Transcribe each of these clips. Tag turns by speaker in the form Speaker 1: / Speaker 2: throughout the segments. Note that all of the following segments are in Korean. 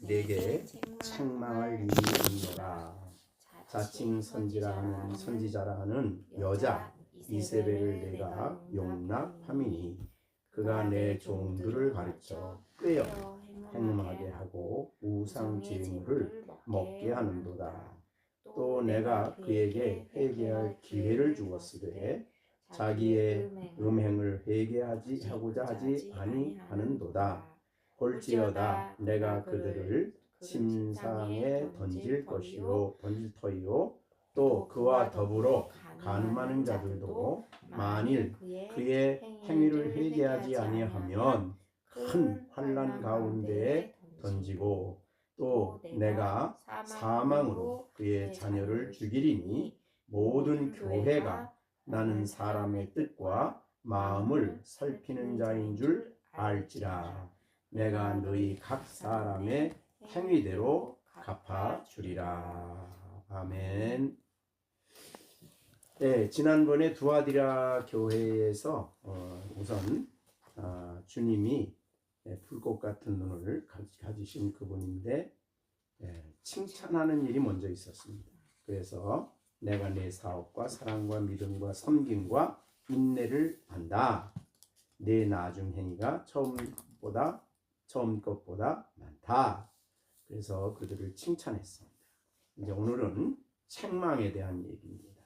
Speaker 1: 내게 책망할 일이 있노라. 자칭 선지자라 하는 여자 이세벨을 내가 용납함이니 그가 내 종들을 가르쳐 꾀어 행음하게 하고 우상 제물을 먹게 하는도다. 또 내가 그에게 회개할 기회를 주었으되 자기의 음행을 회개하고자 하지 아니하는도다. 볼지어다 내가 그들을 침상에 던질 터이요 또 그와 더불어 간음하는 자들도 만일 그의 행위를 회개하지 아니하면 큰 환난 가운데에 던지고 또 내가 사망으로 그의 자녀를 죽이리니 모든 교회가 나는 사람의 뜻과 마음을 살피는 자인 줄 알지라. 내가 너희 각 사람의 행위대로 갚아주리라. 아멘. 네, 지난번에 두아디라 교회에서 우선 주님이 불꽃 같은 눈을 가지신 그분인데 칭찬하는 일이 먼저 있었습니다. 그래서 내가 내 사업과 사랑과 믿음과 섬김과 인내를 안다. 내 나중 행위가 처음 것보다 많다. 그래서 그들을 칭찬했습니다. 이제 오늘은 책망에 대한 얘기입니다.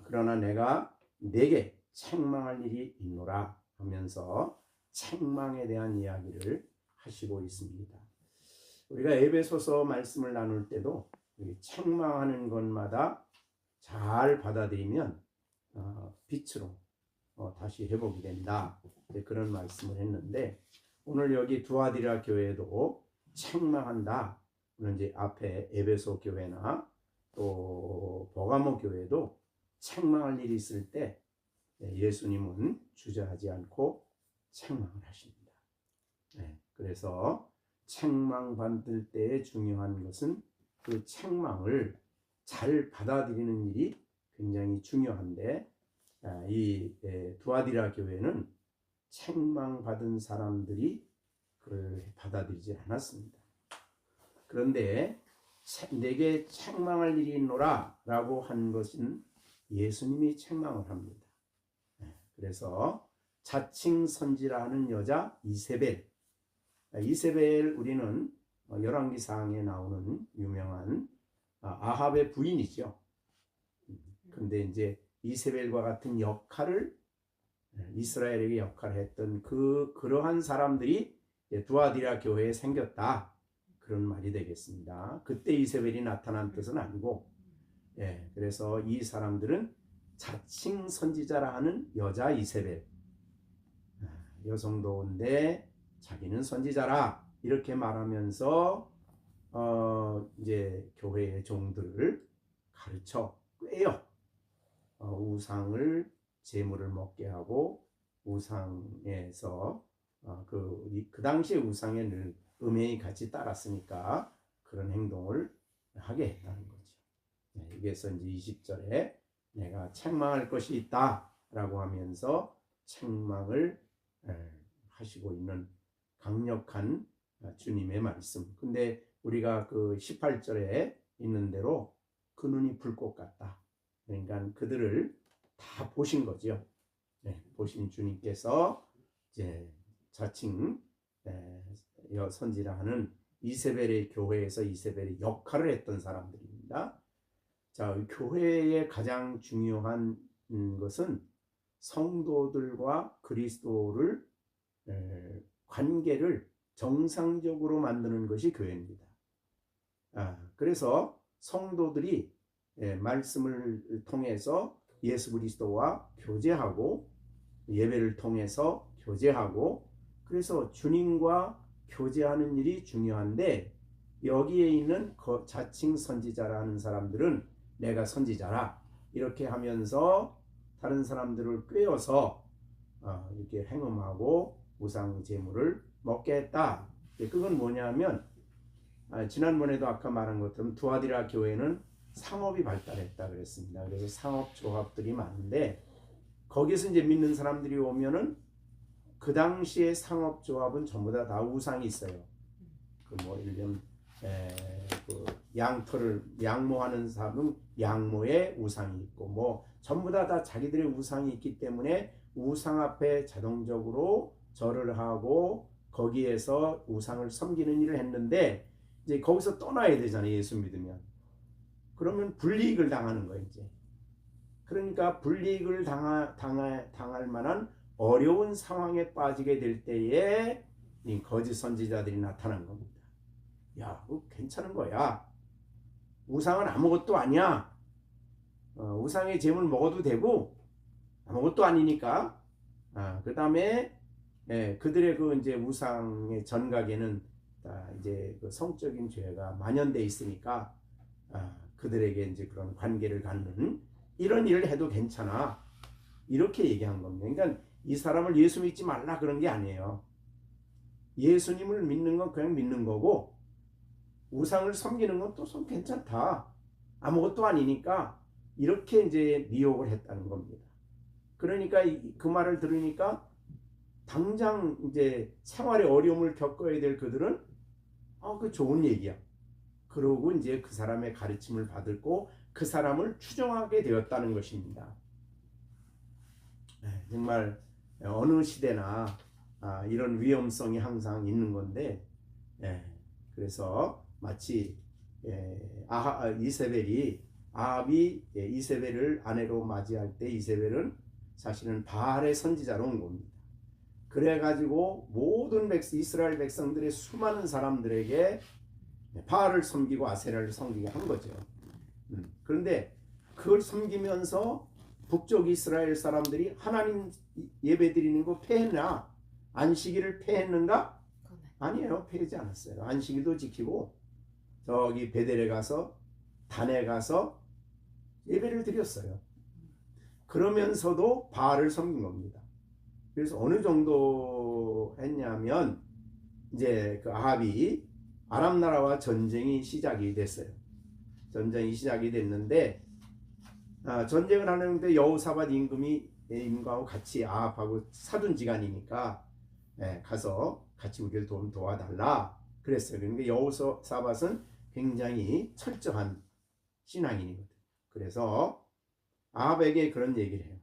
Speaker 1: 그러나 내가 내게 책망할 일이 있노라 하면서 책망에 대한 이야기를 하시고 있습니다. 우리가 에베소서 말씀을 나눌 때도 책망하는 것마다 잘 받아들이면 빛으로 다시 회복이 된다. 그런 말씀을 했는데 오늘 여기 두아디라 교회도 책망한다. 이제 앞에 에베소 교회나 또 버가모 교회도 책망할 일이 있을 때 예수님은 주저하지 않고 책망을 하십니다. 그래서 책망받을 때에 중요한 것은 그 책망을 잘 받아들이는 일이 굉장히 중요한데 이 두아디라 교회는 책망받은 사람들이 그걸 받아들이지 않았습니다. 그런데 내게 책망할 일이 있노라 라고 한 것은 예수님이 책망을 합니다. 그래서 자칭 선지라는 여자 이세벨 우리는 열왕기상에 나오는 유명한 아합의 부인이죠. 근데 이제 이세벨과 같은 역할을 이스라엘에게 역할을 했던 그러한 사람들이 두아디라 교회에 생겼다. 그런 말이 되겠습니다. 그때 이세벨이 나타난 뜻은 아니고 그래서 이 사람들은 자칭 선지자라 하는 여자 이세벨 여성도인데 자기는 선지자라 이렇게 말하면서 이제 교회의 종들을 가르쳐 꾀어 우상을 제물을 먹게 하고 우상에서 그 당시에 우상에 늘 음행이 같이 따랐으니까 그런 행동을 하게 했다는 거죠. 여기에서 이제 20절에 내가 책망할 것이 있다라고 하면서 책망을 하시고 있는 강력한 주님의 말씀. 근데 우리가 그 18절에 있는 대로 그 눈이 불꽃 같다. 그러니까 그들을 다 보신 거죠. 보신 주님께서 이제 자칭 선지라 하는 이세벨의 교회에서 이세벨의 역할을 했던 사람들입니다. 자, 교회의 가장 중요한 것은 성도들과 그리스도를 관계를 정상적으로 만드는 것이 교회입니다. 그래서 성도들이 말씀을 통해서 예수 그리스도와 교제하고 예배를 통해서 교제하고 그래서 주님과 교제하는 일이 중요한데 여기에 있는 자칭 선지자라는 사람들은 내가 선지자라 이렇게 하면서 다른 사람들을 꾀어서 이렇게 행음하고 우상 제물을 먹게 했다. 그건 뭐냐면 지난번에도 아까 말한 것처럼 두아디라 교회는 상업이 발달했다 그랬습니다. 그래서 상업 조합들이 많은데 거기서 이제 믿는 사람들이 오면은 그 당시에 상업 조합은 전부 다 우상이 있어요. 그 뭐 예를 들면 그 양털을 양모하는 사람은 양모에 우상이 있고 뭐 전부 다 자기들의 우상이 있기 때문에 우상 앞에 자동적으로 절을 하고 거기에서 우상을 섬기는 일을 했는데 이제 거기서 떠나야 되잖아요. 예수 믿으면. 그러면 불이익을 당하는 거예요. 이제. 그러니까 불이익을 당할 만한 어려운 상황에 빠지게 될 때에 이 거짓 선지자들이 나타난 겁니다. 야, 괜찮은 거야. 우상은 아무것도 아니야. 우상의 제물 먹어도 되고 아무것도 아니니까. 그 다음에 그들의 그 이제 우상의 전각에는 이제 그 성적인 죄가 만연돼 있으니까 그들에게 이제 그런 관계를 갖는 이런 일을 해도 괜찮아. 이렇게 얘기한 겁니다. 그러니까 이 사람을 예수 믿지 말라 그런 게 아니에요. 예수님을 믿는 건 그냥 믿는 거고 우상을 섬기는 건 또 괜찮다. 아무것도 아니니까 이렇게 이제 미혹을 했다는 겁니다. 그러니까 그 말을 들으니까 당장 이제 생활에 어려움을 겪어야 될 그들은 그 좋은 얘기야. 그러고 이제 그 사람의 가르침을 받고 그 사람을 추종하게 되었다는 것입니다. 정말 어느 시대나 이런 위험성이 항상 있는 건데 그래서 마치 아합이 이세벨을 아내로 맞이할 때 이세벨은 사실은 바알의 선지자로 온 겁니다. 그래가지고 모든 이스라엘 백성들의 수많은 사람들에게 바알을 섬기고 아세라를 섬기게 한 거죠. 그런데 그걸 섬기면서 북쪽 이스라엘 사람들이 하나님 예배 드리는 거 폐했나? 안식일을 폐했는가? 아니에요. 폐하지 않았어요. 안식일도 지키고 저기 베델에 가서 단에 가서 예배를 드렸어요. 그러면서도 바알을 섬긴 겁니다. 그래서 어느 정도 했냐면 이제 그 아합이 아람 나라와 전쟁이 시작이 됐어요. 전쟁이 시작이 됐는데 전쟁을 하는데 여호사밧 임금하고 같이 아합하고 사돈지간이니까 가서 같이 우리를 좀 도와달라 그랬어요. 그러니까 여호사밧은 굉장히 철저한 신앙인이거든. 그래서 아합에게 그런 얘기를 해요.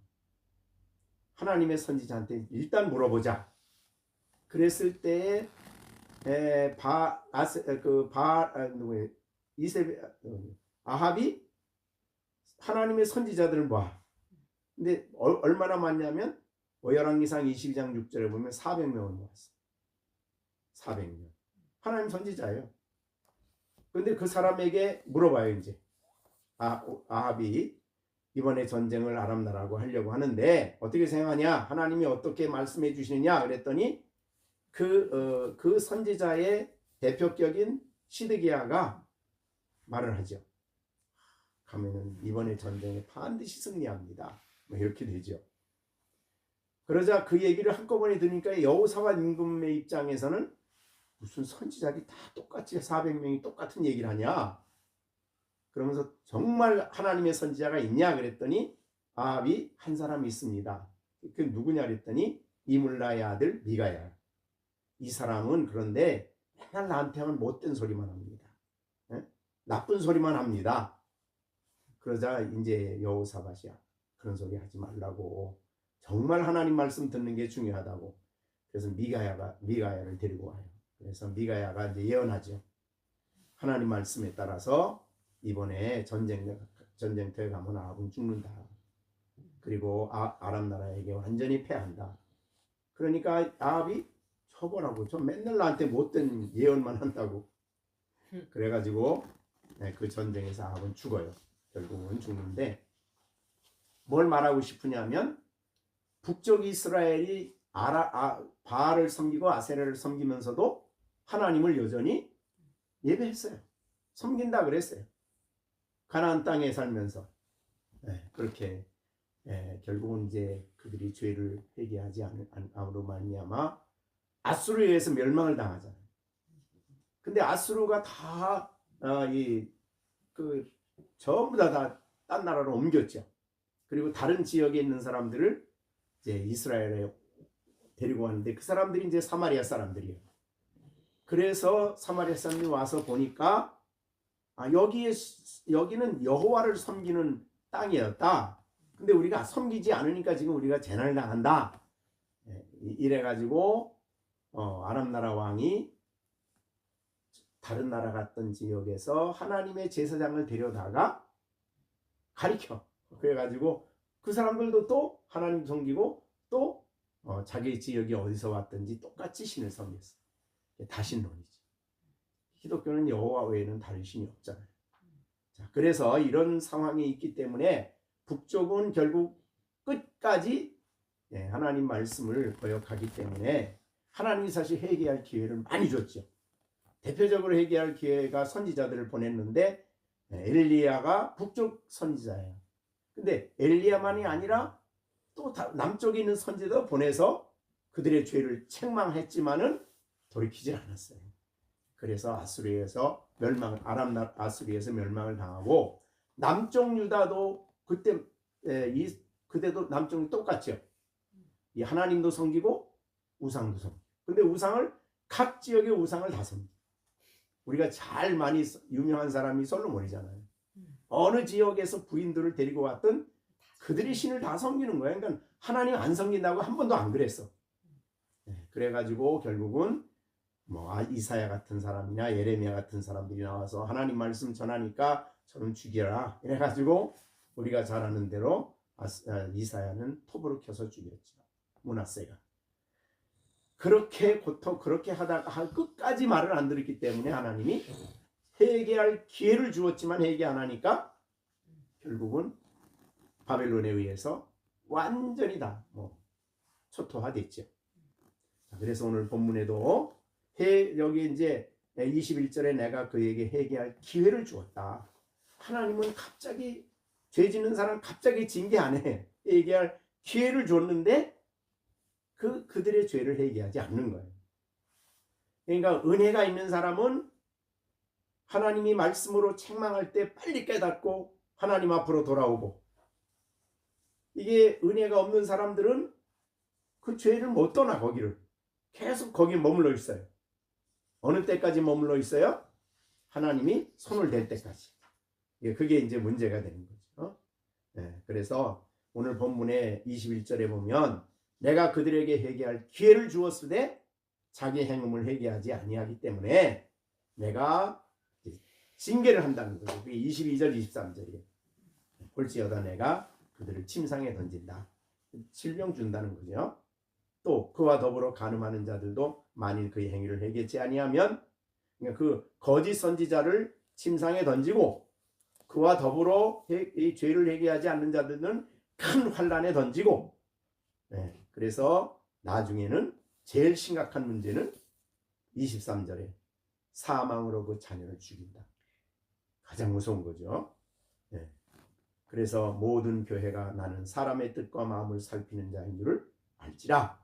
Speaker 1: 하나님의 선지자한테 일단 물어보자. 그랬을 때에 아합이 하나님의 선지자들을 봐. 근데 얼마나 많냐면 열왕기상 22장 6절에 보면 400명을 모았어. 400명. 하나님 선지자예요. 근데 그 사람에게 물어봐요. 이제 아합이 이번에 전쟁을 아람 나라하고 하려고 하는데 어떻게 생각하냐? 하나님이 어떻게 말씀해 주시느냐? 그랬더니 그 선지자의 대표격인 시드기야가 말을 하죠. 가면은 이번에 전쟁에 반드시 승리합니다. 뭐 이렇게 되죠. 그러자 그 얘기를 한꺼번에 들으니까 여호사밧 임금의 입장에서는 무슨 선지자들이 다 똑같이 400명이 똑같은 얘기를 하냐? 그러면서 정말 하나님의 선지자가 있냐? 그랬더니 아합이 한 사람이 있습니다. 그 누구냐? 그랬더니 이물라의 아들 미가야. 이 사람은 그런데 맨날 나한테는 못된 소리만 합니다. 나쁜 소리만 합니다. 그러자 이제 여호사밧이야. 그런 소리 하지 말라고. 정말 하나님 말씀 듣는 게 중요하다고. 그래서 미가야를 데리고 와요. 그래서 미가야가 이제 예언하죠. 하나님 말씀에 따라서 이번에 전쟁터에 가면 아합은 죽는다. 그리고 아람 나라에게 완전히 패한다. 그러니까 아합이 처벌하고 저 맨날 나한테 못된 예언만 한다고. 그래가지고 그 전쟁에서 아합은 죽어요. 결국은 죽는데 뭘 말하고 싶으냐면 북쪽 이스라엘이 바알을 섬기고 아세라를 섬기면서도 하나님을 여전히 예배했어요. 섬긴다 그랬어요. 가나안 땅에 살면서 그렇게 결국은 이제 그들이 죄를 회개하지 않으로 말미암아 아수르에 의해서 멸망을 당하잖아요. 근데 아수르가 다 전부 다 딴 나라로 옮겼죠. 그리고 다른 지역에 있는 사람들을 이제 이스라엘에 데리고 왔는데 그 사람들이 이제 사마리아 사람들이에요. 그래서 사마리아 사람이 와서 보니까 여기는 여호와를 섬기는 땅이었다. 근데 우리가 섬기지 않으니까 지금 우리가 재난을 당한다. 이래가지고 아람 나라 왕이 다른 나라 갔던 지역에서 하나님의 제사장을 데려다가 가리켜. 그래가지고 그 사람들도 또 하나님 섬기고 또 자기 지역이 어디서 왔든지 똑같이 신을 섬겼어. 다신론이지. 기독교는 여호와 외에는 다른 신이 없잖아요. 자, 그래서 이런 상황이 있기 때문에 북쪽은 결국 끝까지 하나님 말씀을 거역하기 때문에 하나님이 사실 회개할 기회를 많이 줬죠. 대표적으로 회개할 기회가 선지자들을 보냈는데 엘리야가 북쪽 선지자예요. 근데 엘리야만이 아니라 또 남쪽에 있는 선지자도 보내서 그들의 죄를 책망했지만은 돌이키질 않았어요. 그래서 아수리에서 아수리에서 멸망을 당하고 남쪽 유다도 그때도 남쪽이 똑같죠. 이 하나님도 섬기고 우상도 섬기고. 근데 우상을 각 지역의 우상을 다 섬기고. 우리가 많이 유명한 사람이 솔로몬이잖아요. 어느 지역에서 부인들을 데리고 왔던 그들이 신을 다 섬기는 거예요. 그러니까 하나님 안 섬긴다고 한 번도 안 그랬어. 그래가지고 결국은 이사야 같은 사람이나 예레미야 같은 사람들이 나와서 하나님 말씀 전하니까 저는 죽여라. 이래가지고 우리가 잘 아는 대로 이사야는 톱으로 켜서 죽였죠. 므낫세가. 그렇게 하다가 끝까지 말을 안 들었기 때문에 하나님이 회개할 기회를 주었지만 회개 안 하니까 결국은 바벨론에 의해서 완전히 다 초토화됐죠. 그래서 오늘 본문에도 여기 이제 21절에 내가 그에게 회개할 기회를 주었다. 하나님은 갑자기 죄 짓는 사람 갑자기 징계 안 해. 회개할 기회를 줬는데 그들의 죄를 회개하지 않는 거예요. 그러니까 은혜가 있는 사람은 하나님이 말씀으로 책망할 때 빨리 깨닫고 하나님 앞으로 돌아오고, 이게 은혜가 없는 사람들은 그 죄를 못 떠나. 거기를 계속 거기에 머물러 있어요. 어느 때까지 머물러 있어요? 하나님이 손을 댈 때까지. 그게 이제 문제가 되는 거죠. 그래서 오늘 본문의 21절에 보면 내가 그들에게 회개할 기회를 주었으되 자기 행음을 회개하지 아니하기 때문에 내가 징계를 한다는 거죠. 그게 22절 23절이에요. 볼지어다 내가 그들을 침상에 던진다. 질병 준다는 거죠. 또 그와 더불어 간음하는 자들도 만일 그의 행위를 회개치 아니하면, 그러니까 그 거짓 선지자를 침상에 던지고 그와 더불어 이 죄를 회개하지 않는 자들은 큰 환란에 던지고, 그래서 나중에는 제일 심각한 문제는 23절에 사망으로 그 자녀를 죽인다. 가장 무서운 거죠. 그래서 모든 교회가 나는 사람의 뜻과 마음을 살피는 자인 줄을 알지라.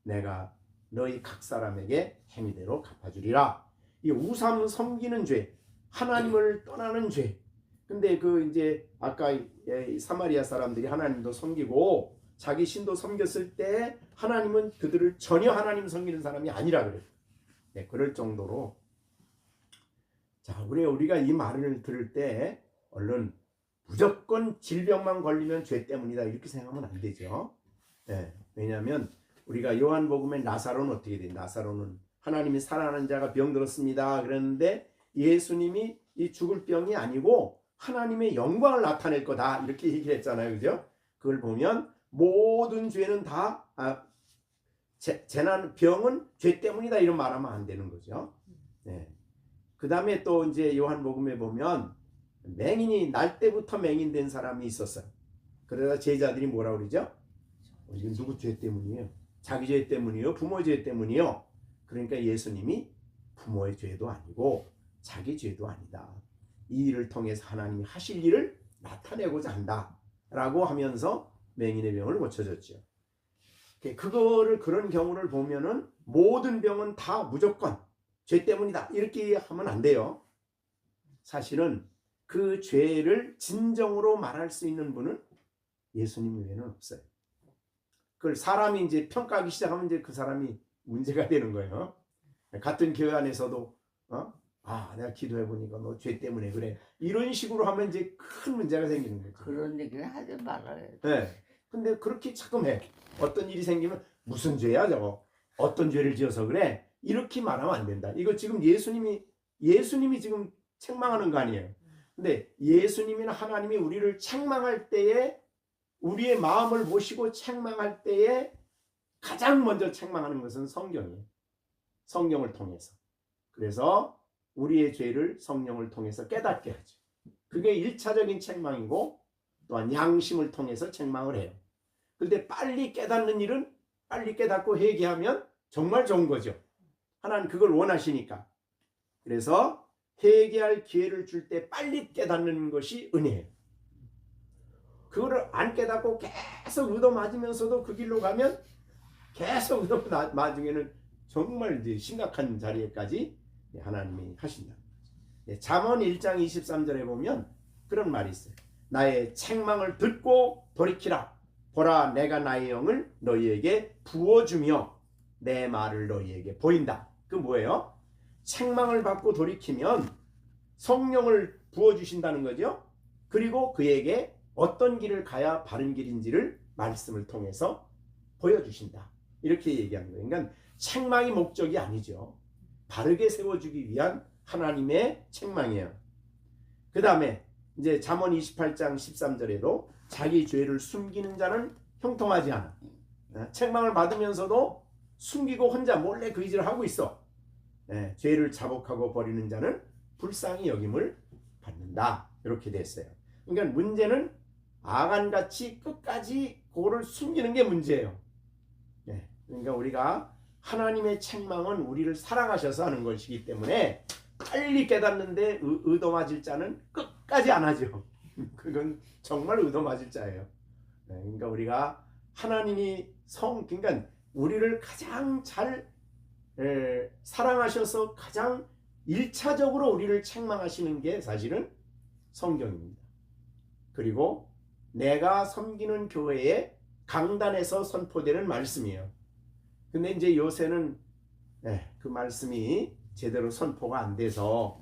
Speaker 1: 내가 너희 각 사람에게 행위대로 갚아주리라. 이 우상 섬기는 죄, 하나님을 떠나는 죄. 근데 이제 아까 사마리아 사람들이 하나님도 섬기고 자기 신도 섬겼을 때 하나님은 그들을 전혀 하나님 섬기는 사람이 아니라 그래요. 그럴 정도로. 자, 우리가 이 말을 들을 때 얼른 무조건 질병만 걸리면 죄 때문이다 이렇게 생각하면 안 되죠. 왜냐하면 우리가 요한복음에 나사로는 어떻게 돼? 나사로는 하나님이 사랑하는 자가 병들었습니다. 그랬는데 예수님이 이 죽을 병이 아니고 하나님의 영광을 나타낼 거다 이렇게 얘기를 했잖아요. 그죠? 그걸 보면 모든 죄는 다 재난 병은 죄 때문이다 이런 말하면 안 되는 거죠. 그 다음에 또 이제 요한복음에 보면 맹인이 날 때부터 맹인된 사람이 있었어요. 그러다 제자들이 뭐라 그러죠? 이건 누구 죄 때문이에요? 자기 죄 때문이요? 부모 죄 때문이요? 그러니까 예수님이 부모의 죄도 아니고 자기 죄도 아니다. 이 일을 통해서 하나님이 하실 일을 나타내고자 한다 라고 하면서 맹인의 병을 고쳐줬죠. 그런 경우를 보면은 모든 병은 다 무조건 죄 때문이다 이렇게 하면 안 돼요. 사실은 그 죄를 진정으로 말할 수 있는 분은 예수님 외에는 없어요. 그걸 사람이 이제 평가하기 시작하면 이제 그 사람이 문제가 되는 거예요. 같은 교회 안에서도 내가 기도해 보니까 너 죄 때문에 그래. 이런 식으로 하면 이제 큰 문제가 생기는 거죠.
Speaker 2: 그런 얘기는 하지 말아야 돼.
Speaker 1: 네. 근데 그렇게 자꾸 해. 어떤 일이 생기면 무슨 죄야 저거? 어떤 죄를 지어서 그래? 이렇게 말하면 안 된다. 이거 지금 예수님이 지금 책망하는 거 아니에요. 근데 예수님이나 하나님이 우리를 책망할 때에 우리의 마음을 모시고 책망할 때에 가장 먼저 책망하는 것은 성경이에요. 성경을 통해서. 그래서 우리의 죄를 성령을 통해서 깨닫게 하죠. 그게 1차적인 책망이고 또한 양심을 통해서 책망을 해요. 그런데 빨리 깨닫는 일은 빨리 깨닫고 회개하면 정말 좋은 거죠. 하나님 그걸 원하시니까. 그래서 회개할 기회를 줄 때 빨리 깨닫는 것이 은혜예요. 그거를 안 깨닫고 계속 얻어맞으면서도 그 길로 가면 계속 얻어맞으면 정말 이제 심각한 자리에까지 하나님이 하신다. 잠언 1장 23절에 보면 그런 말이 있어요. 나의 책망을 듣고 돌이키라. 보라 내가 나의 영을 너희에게 부어주며 내 말을 너희에게 보인다. 그 뭐예요? 책망을 받고 돌이키면 성령을 부어주신다는 거죠. 그리고 그에게 어떤 길을 가야 바른 길인지를 말씀을 통해서 보여주신다. 이렇게 얘기하는 거예요. 그러니까 책망이 목적이 아니죠. 바르게 세워주기 위한 하나님의 책망이에요. 그 다음에 이제 잠언 28장 13절에도 자기 죄를 숨기는 자는 형통하지 않아. 책망을 받으면서도 숨기고 혼자 몰래 그 일을 하고 있어. 죄를 자복하고 버리는 자는 불쌍히 여김을 받는다. 이렇게 됐어요. 그러니까 문제는 아간같이 끝까지 그거를 숨기는 게 문제예요. 그러니까 우리가 하나님의 책망은 우리를 사랑하셔서 하는 것이기 때문에 빨리 깨닫는데 의도맞을 자는 끝까지 안 하죠. 그건 정말 의도맞을 자예요. 그러니까 우리가 하나님이 그러니까 우리를 가장 잘 사랑하셔서 가장 1차적으로 우리를 책망하시는 게 사실은 성경입니다. 그리고 내가 섬기는 교회의 강단에서 선포되는 말씀이에요. 근데 이제 요새는 그 말씀이 제대로 선포가 안 돼서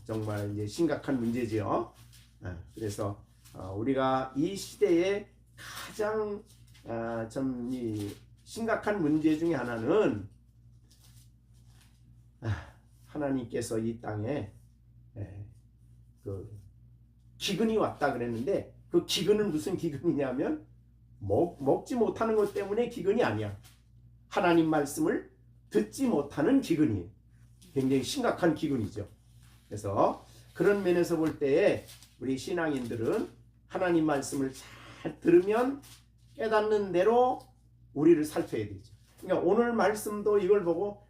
Speaker 1: 정말 이제 심각한 문제지요. 그래서 우리가 이 시대에 가장 좀 심각한 문제 중에 하나는 하나님께서 이 땅에 그 기근이 왔다 그랬는데 그 기근은 무슨 기근이냐면 먹지 못하는 것 때문에 기근이 아니야. 하나님 말씀을 듣지 못하는 기근이에요. 굉장히 심각한 기근이죠. 그래서 그런 면에서 볼 때에 우리 신앙인들은 하나님 말씀을 잘 들으면 깨닫는 대로 우리를 살펴야 되죠. 그러니까 오늘 말씀도 이걸 보고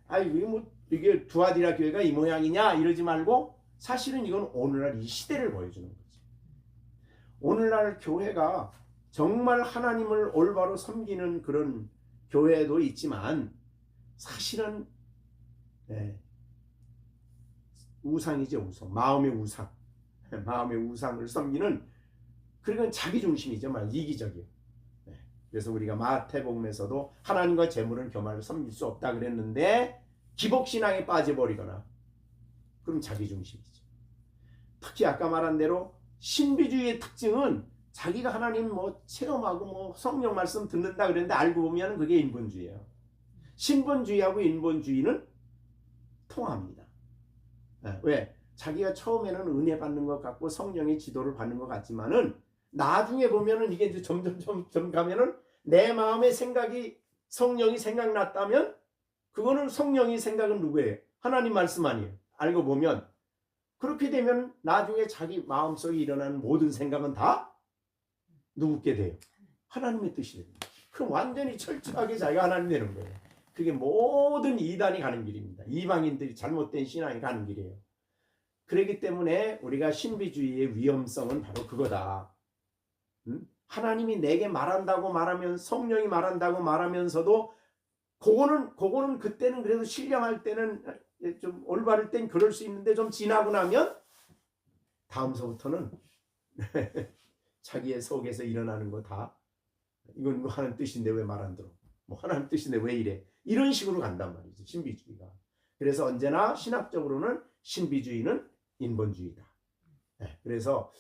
Speaker 1: 이게 두아디라 교회가 이 모양이냐 이러지 말고 사실은 이건 오늘날 이 시대를 보여주는 거죠. 오늘날 교회가 정말 하나님을 올바로 섬기는 그런 교회도 있지만 사실은 우상이죠. 우상. 마음의 우상. 마음의 우상을 섬기는 그건 자기중심이죠. 이기적이에요. 그래서 우리가 마태복음에서도 하나님과 재물은 교만을 섬길 수 없다 그랬는데 기복신앙에 빠져버리거나 그럼 자기중심이죠. 특히 아까 말한 대로 신비주의의 특징은 자기가 하나님 체험하고 성령 말씀 듣는다 그랬는데 알고 보면 그게 인본주의예요. 신본주의하고 인본주의는 통합니다. 왜? 자기가 처음에는 은혜 받는 것 같고 성령의 지도를 받는 것 같지만은 나중에 보면은 이게 이제 점점 가면은 내 마음의 생각이 성령이 생각났다면 그거는 성령이 생각은 누구예요? 하나님 말씀 아니에요. 알고 보면 그렇게 되면 나중에 자기 마음속에 일어나는 모든 생각은 다 누구께 돼요? 하나님의 뜻이 됩니다. 그럼 완전히 철저하게 자기가 하나님 되는 거예요. 그게 모든 이단이 가는 길입니다. 이방인들이 잘못된 신앙이 가는 길이에요. 그렇기 때문에 우리가 신비주의의 위험성은 바로 그거다. 하나님이 내게 말한다고 말하면 성령이 말한다고 말하면서도 그거는 그때는 그래도 신령할 때는 좀 올바를 땐 그럴 수 있는데 좀 지나고 나면 다음서부터는 자기의 속에서 일어나는 거 다 이건 하나님 뜻인데 왜 말 안 들어? 하나님 뜻인데 왜 이래? 이런 식으로 간단 말이죠. 신비주의가. 그래서 언제나 신학적으로는 신비주의는 인본주의다. 그래서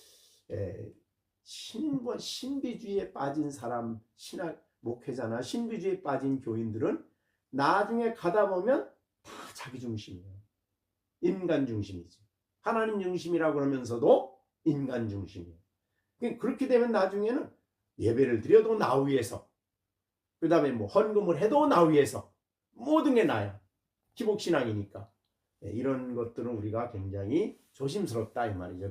Speaker 1: 신비주의에 빠진 사람, 신학 목회자나 신비주의에 빠진 교인들은 나중에 가다 보면 다 자기 중심이에요. 인간 중심이지. 하나님 중심이라고 그러면서도 인간 중심이에요. 그렇게 되면 나중에는 예배를 드려도 나 위해서, 그 다음에 뭐 헌금을 해도 나 위해서, 모든 게 나야. 기복신앙이니까. 이런 것들은 우리가 굉장히 조심스럽다 이 말이죠.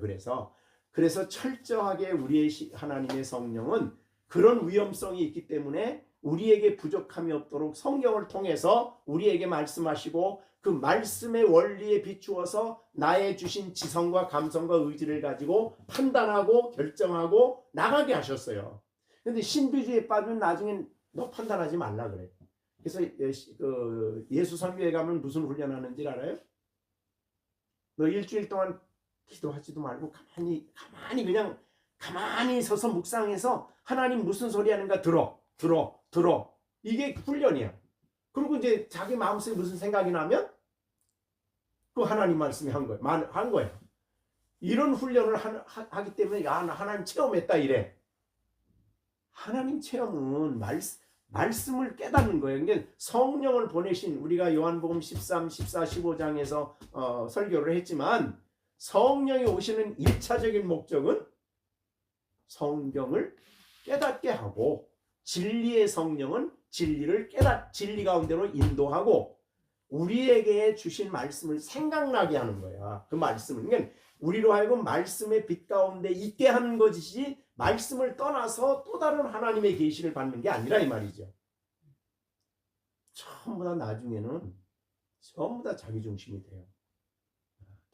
Speaker 1: 그래서 철저하게 우리의 하나님의 성령은 그런 위험성이 있기 때문에 우리에게 부족함이 없도록 성경을 통해서 우리에게 말씀하시고 그 말씀의 원리에 비추어서 나의 주신 지성과 감성과 의지를 가지고 판단하고 결정하고 나가게 하셨어요. 근데 신비주의에 빠지면 나중엔 너 판단하지 말라 그래. 그래서 예수 선교에 가면 무슨 훈련하는지 알아요? 너 일주일 동안 기도하지도 말고 가만히 그냥 가만히 서서 묵상해서 하나님 무슨 소리 하는가 들어. 이게 훈련이야. 그리고 이제 자기 마음속에 무슨 생각이 나면 그 하나님 말씀이 한 거야. 이런 훈련을 하기 때문에 야, 나 하나님 체험했다 이래. 하나님 체험은 말씀을 깨닫는 거예요. 그러니까 성령을 보내신 우리가 요한복음 13, 14, 15장에서 설교를 했지만 성령이 오시는 1차적인 목적은 성경을 깨닫게 하고 진리의 성령은 진리를 진리 가운데로 인도하고 우리에게 주신 말씀을 생각나게 하는 거야. 그 말씀을. 그러니까 우리로 하여금 말씀의 빛 가운데 있게 하는 것이지 말씀을 떠나서 또 다른 하나님의 계시를 받는 게 아니라 이 말이죠. 전부 다 나중에는 전부 다 자기 중심이 돼요.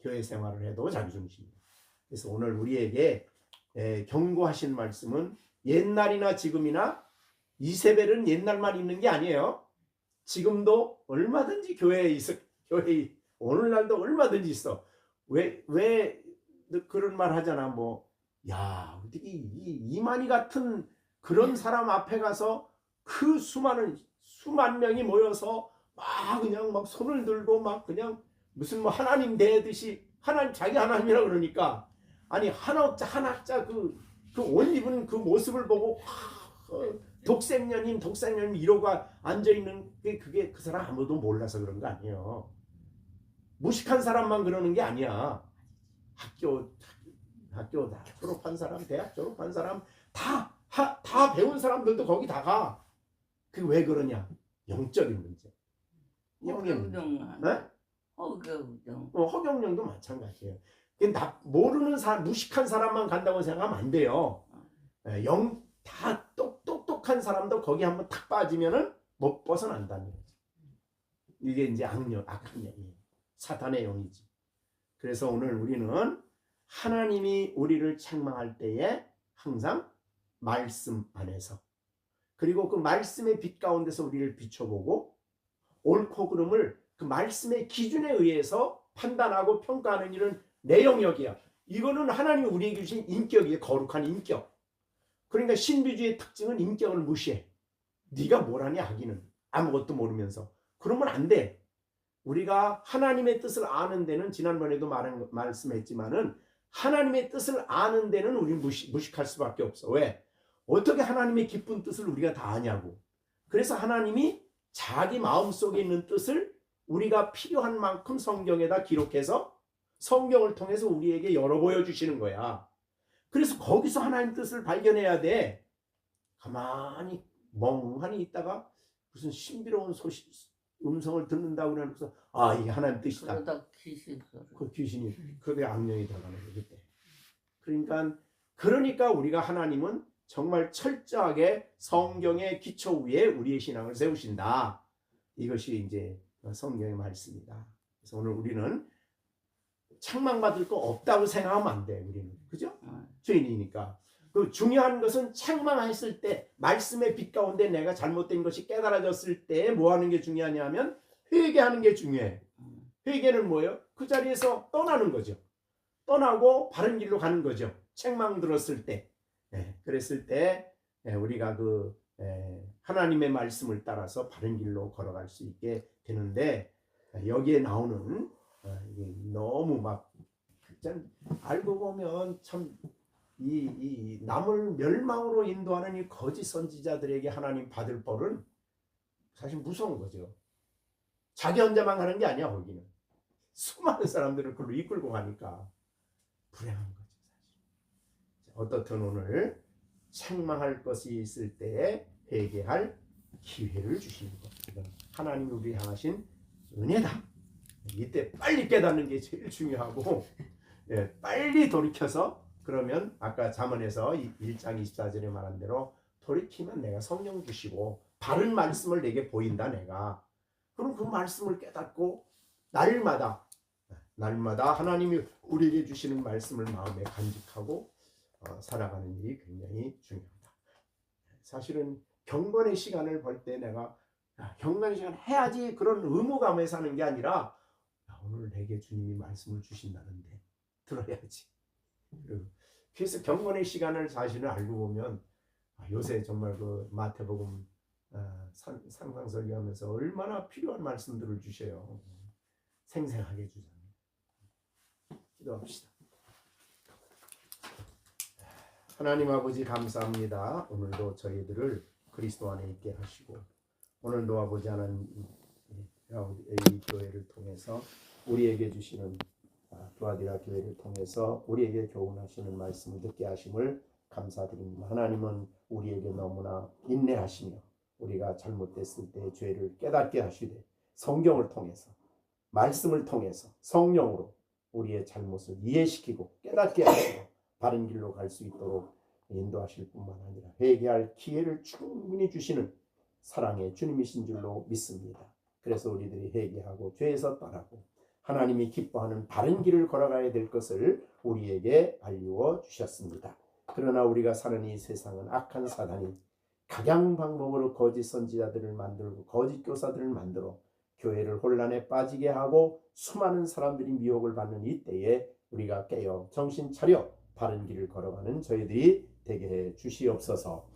Speaker 1: 교회 생활을 해도 자기 중심이에요. 그래서 오늘 우리에게 경고하신 말씀은 옛날이나 지금이나 이세벨은 옛날만 있는 게 아니에요. 지금도 얼마든지 교회에 있어. 오늘날도 얼마든지 있어. 왜 그런 말 하잖아. 야, 어떻게 이만희 같은 그런 사람 앞에 가서 그 수만 명이 모여서 그냥 손을 들고 그냥 무슨 하나님 대듯이 자기 하나님이라 그러니까 아니 한학자 그 옷 입은 그 모습을 보고 독생녀님 이러고 앉아있는 게 그게 그 사람 아무도 몰라서 그런 거 아니에요. 무식한 사람만 그러는 게 아니야. 학교 다 졸업한 사람, 대학 졸업한 사람 다 배운 사람들도 거기 다 가. 그게 왜 그러냐? 영적인 문제. 허경영도 마찬가지예요. 모르는 사람, 무식한 사람만 간다고 생각하면 안 돼요. 다 똑똑한 사람도 거기 한번 탁 빠지면은 못 벗어난다는 거죠. 이게 이제 악한 영이에요. 사탄의 영이지. 그래서 오늘 우리는 하나님이 우리를 책망할 때에 항상 말씀 안에서 그리고 그 말씀의 빛 가운데서 우리를 비춰보고 옳고 그름을 그 말씀의 기준에 의해서 판단하고 평가하는 일은 내 영역이야. 이거는 하나님이 우리에게 주신 인격이에요. 거룩한 인격. 그러니까 신비주의의 특징은 인격을 무시해. 네가 뭘 하냐 하기는 아무것도 모르면서. 그러면 안 돼. 우리가 하나님의 뜻을 아는 데는 지난번에도 말씀했지만은 하나님의 뜻을 아는 데는 우리는 무식할 수밖에 없어. 왜? 어떻게 하나님의 기쁜 뜻을 우리가 다 아냐고. 그래서 하나님이 자기 마음속에 있는 뜻을 우리가 필요한 만큼 성경에다 기록해서 성경을 통해서 우리에게 열어 보여주시는 거야. 그래서 거기서 하나님 뜻을 발견해야 돼. 가만히 멍하니 있다가 무슨 신비로운 음성을 듣는다고 그러면서 이게 하나님 뜻이다.
Speaker 2: 그러다
Speaker 1: 그 귀신이 그게 악령이 들어가는 거예요. 그때. 그러니까 우리가 하나님은 정말 철저하게 성경의 기초 위에 우리의 신앙을 세우신다. 이것이 이제 성경의 말씀이다. 그래서 오늘 우리는 책망받을 거 없다고 생각하면 안 돼. 우리는. 그죠? 죄인이니까. 그 중요한 것은 책망했을 때 말씀의 빛 가운데 내가 잘못된 것이 깨달아졌을 때 뭐 하는 게 중요하냐면 회개하는 게 중요해. 회개는 뭐예요? 그 자리에서 떠나는 거죠. 떠나고 바른 길로 가는 거죠. 책망 들었을 때. 그랬을 때 우리가 하나님의 말씀을 따라서 바른 길로 걸어갈 수 있게 되는데 여기에 나오는 이게 너무 막 알고 보면 참 이 남을 멸망으로 인도하는 이 거짓 선지자들에게 하나님 받을 벌은 사실 무서운 거죠. 자기 혼자만 가는 게 아니야. 거기는 수많은 사람들을 그걸로 이끌고 가니까 불행한 거죠. 사실. 어떻든 오늘 책망할 것이 있을 때에 회개할 기회를 주시는 것. 이건 하나님이 우리 향하신 은혜다. 이때 빨리 깨닫는 게 제일 중요하고 빨리 돌이켜서 그러면 아까 잠언에서 1장 24절에 말한 대로 돌이키면 내가 성령 주시고 바른 말씀을 내게 보인다 내가. 그럼 그 말씀을 깨닫고 날마다 하나님이 우리에게 주시는 말씀을 마음에 간직하고 살아가는 일이 굉장히 중요하다. 사실은 경건의 시간을 벌 때 내가 경건의 시간 해야지 그런 의무감에 사는 게 아니라 오늘 내게 주님이 말씀을 주신다는데 들어야지. 그래서 경건의 시간을 사실은 알고 보면 요새 정말 그 마태복음 상상설교하면서 얼마나 필요한 말씀들을 주셔요. 생생하게 주잖아요. 기도합시다. 하나님 아버지 감사합니다. 오늘도 저희들을 그리스도 안에 있게 하시고 오늘도 아버지 하나님 이 교회를 통해서 우리에게 주시는 두아디라 교회를 통해서 우리에게 교훈하시는 말씀을 듣게 하심을 감사드립니다. 하나님은 우리에게 너무나 인내하시며 우리가 잘못됐을 때 죄를 깨닫게 하시되 성경을 통해서 말씀을 통해서 성령으로 우리의 잘못을 이해시키고 깨닫게 하시고 바른 길로 갈 수 있도록 인도하실 뿐만 아니라 회개할 기회를 충분히 주시는 사랑의 주님이신 줄로 믿습니다. 그래서 우리들이 회개하고 죄에서 떠나고 하나님이 기뻐하는 바른 길을 걸어가야 될 것을 우리에게 알려 주셨습니다. 그러나 우리가 사는 이 세상은 악한 사단이 각양 방법으로 거짓 선지자들을 만들고 거짓 교사들을 만들어 교회를 혼란에 빠지게 하고 수많은 사람들이 미혹을 받는 이때에 우리가 깨어 정신 차려 바른 길을 걸어가는 저희들이 되게 해 주시옵소서.